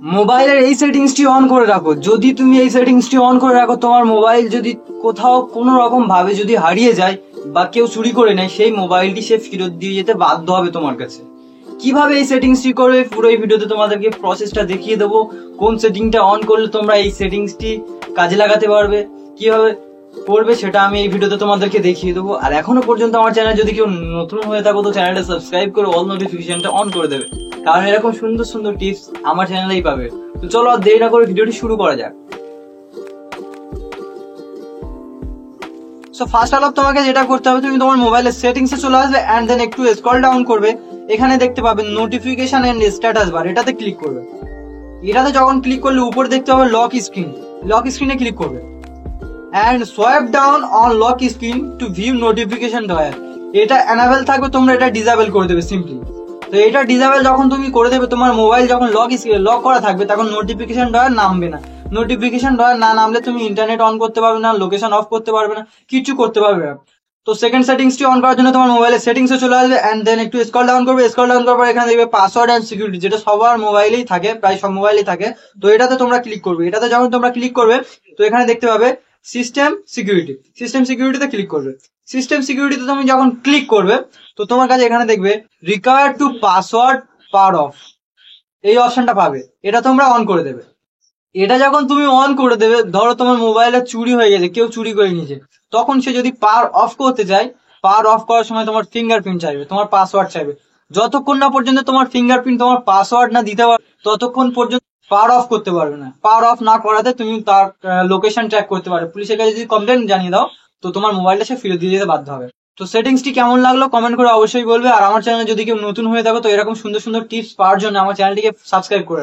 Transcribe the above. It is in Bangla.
মোবাইলের এই সেটিংসটি অন করে রাখো। যদি তুমি এই সেটিংসটি অন করে রাখো, তোমার মোবাইল যদি কোথাও কোনো রকম ভাবে যদি হারিয়ে যায় বা কেউ চুরি করে নেয়, সেই মোবাইলটি সে ফেরত দিয়ে যেতে বাধ্য হবে তোমার কাছে। কিভাবে এই সেটিংসটি করবে পুরো এই ভিডিওতে তোমাদেরকে প্রসেসটা দেখিয়ে দেবো। কোন সেটিংটা অন করলে তোমরা এই সেটিংসটি কাজে লাগাতে পারবে, কিভাবে করবে সেটা আমি এই ভিডিওতে তোমাদেরকে দেখিয়ে দেবো। আর এখনো পর্যন্ত আমার চ্যানেল যদি কেউ নতুন হয়ে থাকো, তো চ্যানেলটা সাবস্ক্রাইব করে অল নোটিফিকেশনটা অন করে দেবে, কারণ এরকম সুন্দর সুন্দর টিপস আমার চ্যানেলেই পাবে। তো চলো আর দেরি না করে ভিডিওটি শুরু করা যাক। সো ফার্স্ট অফ তোমাকে যেটা করতে হবে, তুমি তোমার মোবাইলের সেটিংসে চলে আসবে এন্ড দেন একটু স্ক্রল ডাউন করবে। এখানে দেখতে পাবে নোটিফিকেশন এন্ড স্ট্যাটাস বার, এটাতে ক্লিক করবে। এটাতে যখন ক্লিক করলে উপরে দেখতে পাবে লক স্ক্রিন, লক স্ক্রিনে ক্লিক করবে and swipe down on lock screen to view notification drawer. এটা এনাবেল থাকবে, তোমরা এটা ডিসেবল করে দেবে সিম্পলি। তো এটা ডিসেবল যখন তুমি করে দেবে, তোমার মোবাইল যখন লক করা থাকবে তখন নোটিফিকেশন ডয়ার নামবে না। নোটিফিকেশন ডয়ার না নামলে তুমি ইন্টারনেট অন করতে পারবে না, লোকেশন অফ করতে পারবে না, কিছু করতে পারবে না। তো সেকেন্ড সেটিংসটি অন করার জন্য তোমার মোবাইলের সেটিংসে চলে আসবে এন্ড দেন একটু স্ক্রল ডাউন করবে। স্ক্রল ডাউন করার পর এখানে দেখবে পাসওয়ার্ড এন্ড সিকিউরিটি, যেটা সবার মোবাইলেই থাকে, প্রায় সব মোবাইলেই থাকে। তো এটাতে তোমরা ক্লিক করবে। এটাতে যখন তোমরা ক্লিক করবে, তো এখানে দেখতে পাবে সিস্টেম সিকিউরিটি, সিস্টেম সিকিউরিটিতে ক্লিক করবে। সিস্টেম সিকিউরিটিতে তুমি যখন ক্লিক করবে, তো তোমার কাছে এখানে দেখবে required to password power of, এই অপশনটা পাবে, এটা তোমরা অন করে দেবে। এটা যখন তুমি অন করে দেবে, ধরো তোমার মোবাইলে চুরি হয়ে গেছে, কেউ চুরি করে নিয়েছে, তখন সে যদি পাওয়ার অফ করতে চায়, পাওয়ার অফ করার সময় তোমার ফিঙ্গারপ্রিন্ট চাইবে, তোমার পাসওয়ার্ড চাইবে। যতক্ষণ না পর্যন্ত তোমার ফিঙ্গারপ্রিন্ট তোমার পাসওয়ার্ড না দিতে পারবে, ততক্ষণ পর্যন্ত পাওয়ার অফ করতে পারবে না। পাওয়ার অফ না করাতে তুমি তার লোকেশন ট্র্যাক করতে পারবে। পুলিশের কাছে যদি কমপ্লেন জানিয়ে দাও, তো তোমার মোবাইলটা সে ফেরত দিয়ে যেতে বাধ্য হবে। তো সেটিংসটি কেমন লাগলো কমেন্ট করে অবশ্যই বলবে। আর আমার চ্যানেলে যদি কেউ নতুন হয়ে থাকো, তো এরকম সুন্দর সুন্দর টিপস পাওয়ার জন্য আমার চ্যানেলটিকে সাবস্ক্রাইব করে রাখো।